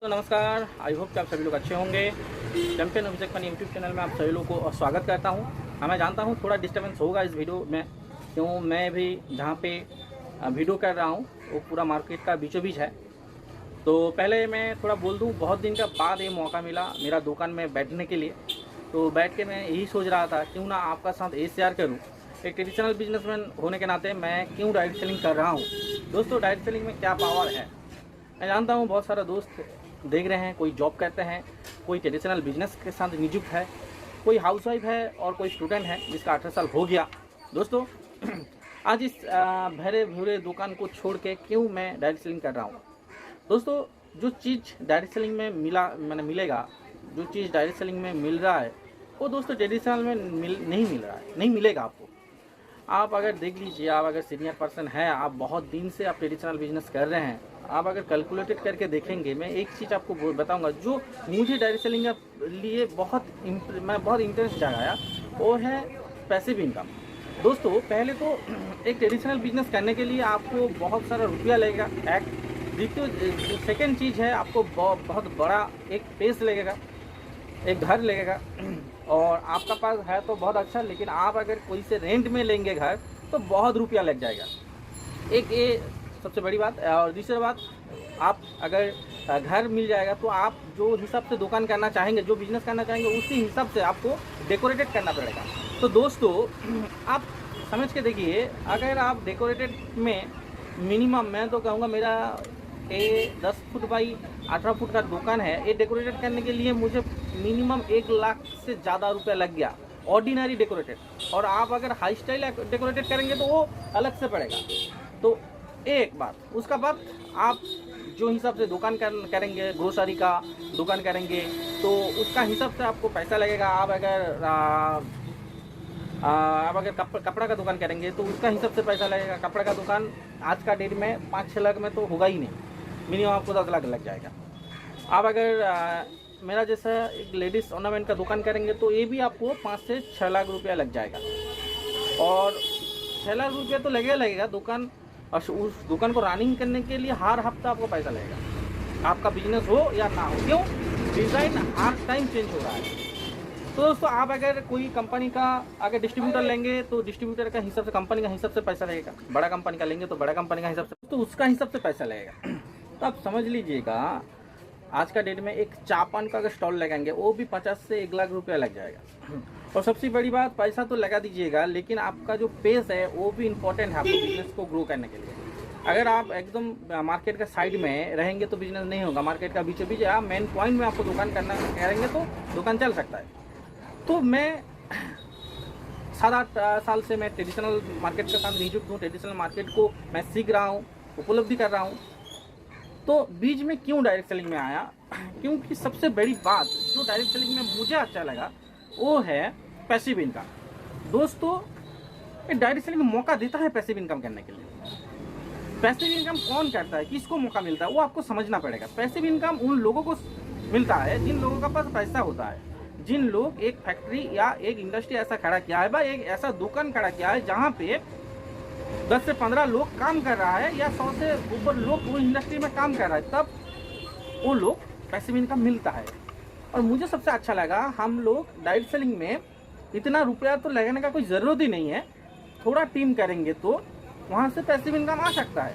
तो नमस्कार, I hope कि आप सभी लोग अच्छे होंगे। चैंपियन अभिषेक फनी यूट्यूब चैनल में आप सभी लोगों को स्वागत करता हूं। मैं जानता हूं थोड़ा डिस्टर्बेंस होगा इस वीडियो में, क्यों मैं भी जहां पे वीडियो कर रहा हूं वो पूरा मार्केट का बीचों बीच है। तो पहले मैं थोड़ा बोल दूं, बहुत दिन का बाद ये मौका मिला मेरा दुकान में बैठने के लिए। तो बैठ के मैं यही सोच रहा था क्यों ना आपका साथ ये शेयर करूँ। एक ट्रेडिशनल बिजनेसमैन होने के नाते मैं क्यों डायरेक्ट सेलिंग कर रहा हूँ। दोस्तों, डायरेक्ट सेलिंग में क्या पावर है मैं जानता हूँ। बहुत सारे दोस्त देख रहे हैं, कोई जॉब करते हैं, कोई ट्रेडिशनल बिजनेस के साथ नियुक्त है, कोई हाउसवाइफ है और कोई स्टूडेंट है जिसका 18 साल हो गया। दोस्तों आज इस भरे भूरे दुकान को छोड़ के क्यों मैं डायरेक्ट सेलिंग कर रहा हूँ। दोस्तों, जो चीज़ डायरेक्ट सेलिंग में मिलेगा, जो चीज़ डायरेक्ट सेलिंग में मिल रहा है वो दोस्तों ट्रेडिशनल में नहीं मिल रहा है, नहीं मिलेगा आपको। आप अगर देख लीजिए, आप अगर सीनियर पर्सन है, आप बहुत दिन से आप ट्रेडिशनल बिजनेस कर रहे हैं, आप अगर कैलकुलेटेड करके देखेंगे, मैं एक चीज़ आपको बताऊंगा जो मुझे डायरेक्ट सेलिंग के लिए बहुत इंटरेस्ट जगाया, वो है पैसिव इनकम। दोस्तों, पहले तो एक ट्रेडिशनल बिजनेस करने के लिए आपको बहुत सारा रुपया लगेगा, एक द्वितीय सेकेंड चीज़ है आपको बहुत बड़ा एक पेस लगेगा, एक घर लगेगा, और आपका पास है तो बहुत अच्छा, लेकिन आप अगर कोई से रेंट में लेंगे घर तो बहुत रुपया लग जाएगा। एक ये सबसे बड़ी बात। और दूसरी बात, आप अगर घर मिल जाएगा तो आप जो हिसाब से दुकान करना चाहेंगे, जो बिजनेस करना चाहेंगे, उसी हिसाब से आपको डेकोरेटेड करना पड़ेगा। तो दोस्तों आप समझ के देखिए, अगर आप डेकोरेटेड में मिनिमम, मैं तो कहूँगा मेरा ये 10 फुट बाई 18 फुट का दुकान है, ये डेकोरेटेड करने के लिए मुझे मिनिमम 1 लाख से ज़्यादा रुपया लग गया, ऑर्डिनरी डेकोरेटेड। और आप अगर हाई स्टाइल डेकोरेटेड करेंगे तो वो अलग से पड़ेगा। तो एक बात, उसका बाद आप जो हिसाब से दुकान करेंगे, ग्रोसरी का दुकान करेंगे तो उसका हिसाब से आपको पैसा लगेगा। आप अगर कपड़ा का दुकान करेंगे तो उसका हिसाब से पैसा लगेगा। कपड़ा का दुकान आज का डेट में 5-6 लाख में तो होगा ही नहीं, मिनिमम आपको 10 लाख लग जाएगा। आप अगर मेरा जैसा एक लेडीज़ ऑर्नामेंट का दुकान करेंगे तो ये भी आपको 5 से 6 लाख रुपया लग जाएगा। और 6 लाख रुपया तो लगेगा दुकान, और उस दुकान को रनिंग करने के लिए हर हफ्ता आपको पैसा लगेगा, आपका बिजनेस हो या ना हो। क्यों? डिज़ाइन हर टाइम चेंज हो रहा है। तो दोस्तों, आप अगर कोई कंपनी का अगर डिस्ट्रीब्यूटर लेंगे तो डिस्ट्रीब्यूटर का हिसाब से, कंपनी का हिसाब से पैसा लगेगा। बड़ा कंपनी का लेंगे तो बड़ा कंपनी का हिसाब से, तो उसका हिसाब से पैसा लगेगा। तो आप समझ लीजिएगा, आज का डेट में एक चापान का अगर स्टॉल लगाएंगे वो भी 50 से 1 लाख रुपया लग जाएगा। और सबसे बड़ी बात, पैसा तो लगा दीजिएगा, लेकिन आपका जो पेस है वो भी इम्पोर्टेंट है आपको बिजनेस को ग्रो करने के लिए। अगर आप एकदम मार्केट का साइड में रहेंगे तो बिजनेस नहीं होगा। मार्केट का बीचों बीच आप मेन पॉइंट में आपको दुकान करेंगे तो दुकान चल सकता है। तो मैं 7-8 साल से मैं ट्रेडिशनल मार्केट के साथ नियुक्त हूँ। ट्रेडिशनल मार्केट को मैं सीख रहा हूँ, उपलब्धि कर रहा हूँ। तो बीच में क्यों डायरेक्ट सेलिंग में आया, क्योंकि सबसे बड़ी बात जो डायरेक्ट सेलिंग में मुझे अच्छा लगा वो है पैसिव इनकम। दोस्तों, ये डायरेक्ट सेलिंग में मौका देता है पैसिव इनकम करने के लिए। पैसिव इनकम कौन करता है, किसको मौका मिलता है, वो आपको समझना पड़ेगा। पैसिव इनकम उन लोगों को मिलता है जिन लोगों का पास पैसा होता है, जिन लोग एक फैक्ट्री या एक इंडस्ट्री ऐसा खड़ा किया है, एक ऐसा दुकान खड़ा किया है जहाँ पे 10 से 15 लोग काम कर रहा है, या 100 से ऊपर लोग वो इंडस्ट्री में काम कर रहा है, तब वो लोग पैसिव इनकम मिलता है। और मुझे सबसे अच्छा लगा, हम लोग डायरेक्ट सेलिंग में इतना रुपया तो लगाने का कोई ज़रूरत ही नहीं है, थोड़ा टीम करेंगे तो वहाँ से पैसिव इनकम आ सकता है।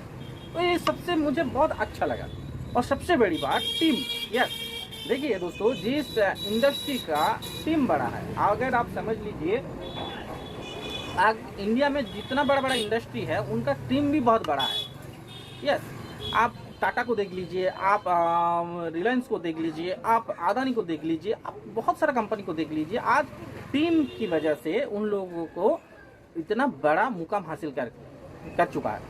तो ये सबसे मुझे बहुत अच्छा लगा। और सबसे बड़ी बात, टीम। यस, देखिए दोस्तों, जिस इंडस्ट्री का टीम बड़ा है, अगर आप समझ लीजिए आज इंडिया में जितना बड़ा बड़ा इंडस्ट्री है उनका टीम भी बहुत बड़ा है। यस, आप टाटा को देख लीजिए, आप रिलायंस को देख लीजिए, आप अदानी को देख लीजिए, आप बहुत सारा कंपनी को देख लीजिए। आज टीम की वजह से उन लोगों को इतना बड़ा मुकाम हासिल कर चुका है,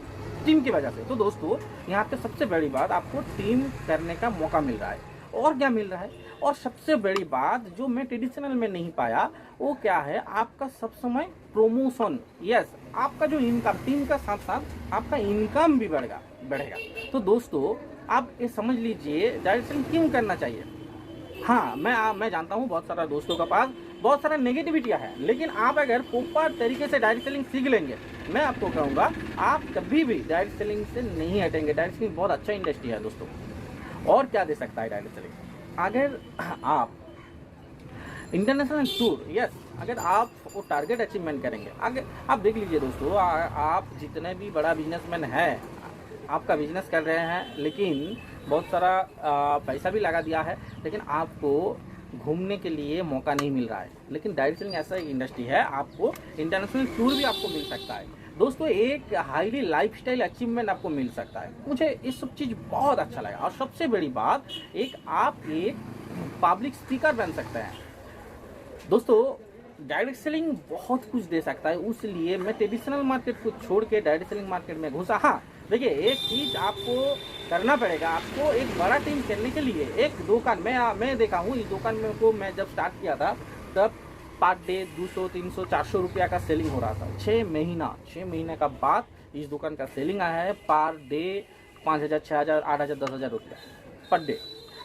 टीम की वजह से। तो दोस्तों, यहाँ पे सबसे बड़ी बात, आपको टीम करने का मौका मिल रहा है। और क्या मिल रहा है, और सबसे बड़ी बात जो मैं ट्रेडिशनल में नहीं पाया वो क्या है, आपका सब समय प्रमोशन। यस, आपका जो इनकम, टीम का साथ साथ आपका इनकम भी बढ़ेगा। तो दोस्तों, आप ये समझ लीजिए डायरेक्ट सेलिंग क्यों करना चाहिए। हाँ, मैं जानता हूँ बहुत सारा दोस्तों का पास बहुत सारा नेगेटिविटियाँ है, लेकिन आप अगर प्रॉपर तरीके से डायरेक्ट सेलिंग सीख लेंगे, मैं आपको कहूँगा आप कभी भी डायरेक्ट सेलिंग से नहीं हटेंगे। डायरेक्ट सेलिंग बहुत अच्छा इंडस्ट्री है दोस्तों। और क्या दे सकता है डायरेक्ट सेलिंग? अगर आप इंटरनेशनल टूर, यस, अगर आप वो टारगेट अचीवमेंट करेंगे, अगर आप देख लीजिए दोस्तों, आप जितने भी बड़ा बिजनेसमैन है, आपका बिजनेस कर रहे हैं, लेकिन बहुत सारा पैसा भी लगा दिया है, लेकिन आपको घूमने के लिए मौका नहीं मिल रहा है। लेकिन डायरेक्ट सेलिंग ऐसा एक इंडस्ट्री है, आपको इंटरनेशनल टूर भी आपको मिल सकता है दोस्तों, एक हाईली लाइफस्टाइल अचीवमेंट आपको मिल सकता है। मुझे इस सब चीज़ बहुत अच्छा लगा। और सबसे बड़ी बात, आप एक पब्लिक स्पीकर बन सकते हैं दोस्तों। डायरेक्ट सेलिंग बहुत कुछ दे सकता है, उसलिए मैं ट्रेडिशनल मार्केट को छोड़ के डायरेक्ट सेलिंग मार्केट में घुसा। हाँ देखिए, एक चीज़ आपको करना पड़ेगा, आपको एक बड़ा टीम करने के लिए एक दुकान, मैं देखा हूँ इस दुकान में को मैं जब स्टार्ट किया था तब पर डे 200, 300, 400 रुपया का सेलिंग हो रहा था। 6 महीने का बाद इस दुकान का सेलिंग आया है पर डे 5,000, 6,000, 8,000, 10,000 रुपया पर डे।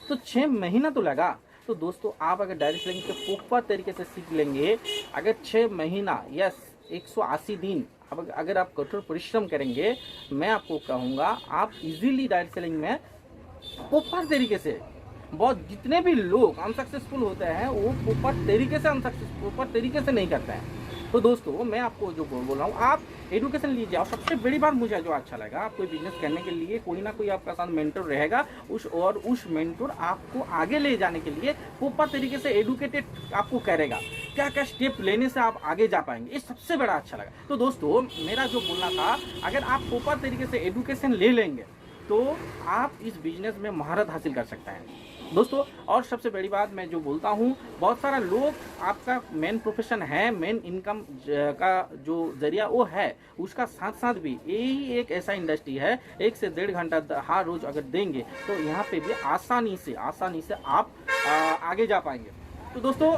तो 6 महीना तो लगा। तो दोस्तों, आप अगर डायरेक्ट सेलिंग के प्रॉपर तरीके से सीख लेंगे, अगर 6 महीना, यस 180 दिन, अब अगर आप कठोर परिश्रम करेंगे, मैं आपको कहूँगा आप इजीली डायरेक्ट सेलिंग में प्रॉपर तरीके से, बहुत जितने भी लोग अनसक्सेसफुल होते हैं वो प्रॉपर तरीके से नहीं करते हैं। तो दोस्तों, मैं आपको जो बोल रहा हूँ, आप एजुकेशन लीजिए। और सबसे बड़ी बात मुझे जो अच्छा लगा, आप कोई बिजनेस करने के लिए कोई ना कोई आपका साथ मेंटर रहेगा, उस मेंटर आपको आगे ले जाने के लिए प्रॉपर तरीके से एडुकेटेड आपको करेगा, क्या क्या स्टेप लेने से आप आगे जा पाएंगे। ये सबसे बड़ा अच्छा लगा। तो दोस्तों, मेरा जो बोलना था, अगर आप प्रॉपर तरीके से एडुकेशन ले लेंगे तो आप इस बिजनेस में महारत हासिल कर सकते हैं दोस्तों। और सबसे बड़ी बात मैं जो बोलता हूँ, बहुत सारा लोग आपका मेन प्रोफेशन है, मेन इनकम का जो जरिया वो है, उसका साथ साथ भी यही एक ऐसा इंडस्ट्री है, 1 से 1.5 घंटा हर रोज अगर देंगे तो यहाँ पे भी आसानी से आप आगे जा पाएंगे। तो दोस्तों,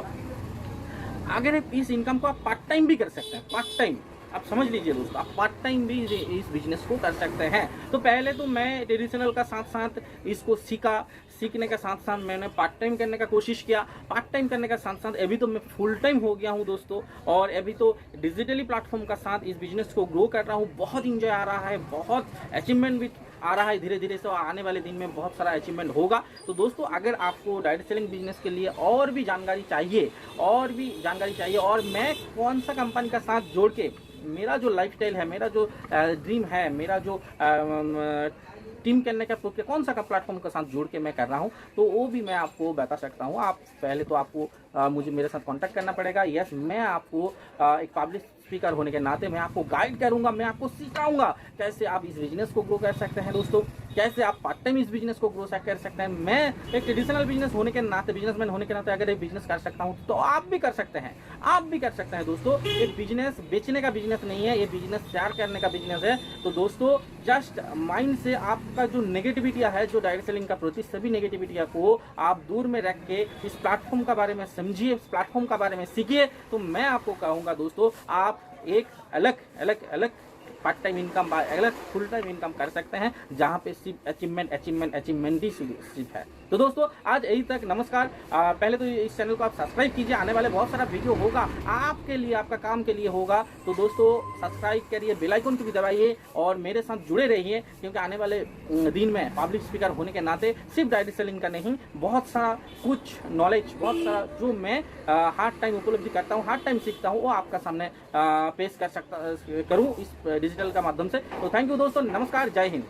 अगर इस इनकम को आप पार्ट टाइम भी कर सकते हैं, पार्ट टाइम आप समझ लीजिए दोस्तों, आप पार्ट टाइम भी इस बिजनेस को कर सकते हैं। तो पहले तो मैं ट्रेडिशनल का साथ साथ इसको सीखने का साथ साथ मैंने पार्ट टाइम करने का कोशिश किया। पार्ट टाइम करने का साथ साथ अभी तो मैं फुल टाइम हो गया हूं दोस्तों, और अभी तो डिजिटली प्लेटफॉर्म का साथ इस बिजनेस को ग्रो कर रहा हूं। बहुत इंजॉय आ रहा है, बहुत अचीवमेंट भी आ रहा है धीरे धीरे से, आने वाले दिन में बहुत सारा अचीवमेंट होगा। तो दोस्तों, अगर आपको डायरेक्ट सेलिंग बिजनेस के लिए और भी जानकारी चाहिए और मैं कौन सा कंपनी का साथ जोड़ के, मेरा जो लाइफस्टाइल है, मेरा जो ड्रीम है, मेरा जो टीम करने का प्रक्रिया कौन सा का प्लेटफॉर्म के साथ जोड़ के मैं कर रहा हूं, तो वो भी मैं आपको बता सकता हूं। आप पहले तो आपको मुझे मेरे साथ कांटेक्ट करना पड़ेगा। यस, मैं आपको एक पब्लिक स्पीकर होने के नाते मैं आपको गाइड करूंगा, मैं आपको सिखाऊंगा कैसे आप इस बिजनेस को ग्रो कर सकते हैं दोस्तों, कैसे आप पार्ट टाइम इस बिजनेस को ग्रो कर सकते हैं। मैं एक ट्रेडिशनल बिजनेसमैन होने के नाते अगर एक बिजनेस कर सकता हूं तो आप भी कर सकते हैं दोस्तों। ये बिजनेस बेचने का बिजनेस नहीं है, ये बिजनेस शेयर करने का बिजनेस है। तो दोस्तों, जस्ट माइंड से आपका जो नेगेटिविटी है, जो डायरेक्ट सेलिंग का प्रति सभी नेगेटिविटी को आप दूर में रख के इस प्लेटफॉर्म का बारे में समझिए, इस प्लेटफॉर्म का बारे में सीखिए। तो मैं आपको कहूँगा दोस्तों, आप एक अलग पार्ट टाइम इनकम, अलग फुल टाइम इनकम कर सकते हैं, जहाँ पे सिर्फ अचीवमेंट ही सिर्फ है। तो दोस्तों, आज यही तक, नमस्कार। पहले तो इस चैनल को आप सब्सक्राइब कीजिए, आने वाले बहुत सारा वीडियो होगा आपके लिए, आपका काम के लिए होगा। तो दोस्तों, सब्सक्राइब करिए, बेल आइकन को भी दबाइए और मेरे साथ जुड़े रहिए, क्योंकि आने वाले दिन में पब्लिक स्पीकर होने के नाते सिर्फ डायरेक्ट सेलिंग का नहीं, बहुत सारा कुछ नॉलेज, बहुत सारा जो मैं हार्ड टाइम उपलब्धि करता हूँ, हार्ड टाइम सीखता हूँ, वो आपका सामने पेश करूँ इस डिजिटल का माध्यम से। तो थैंक यू दोस्तों, नमस्कार, जय हिंद।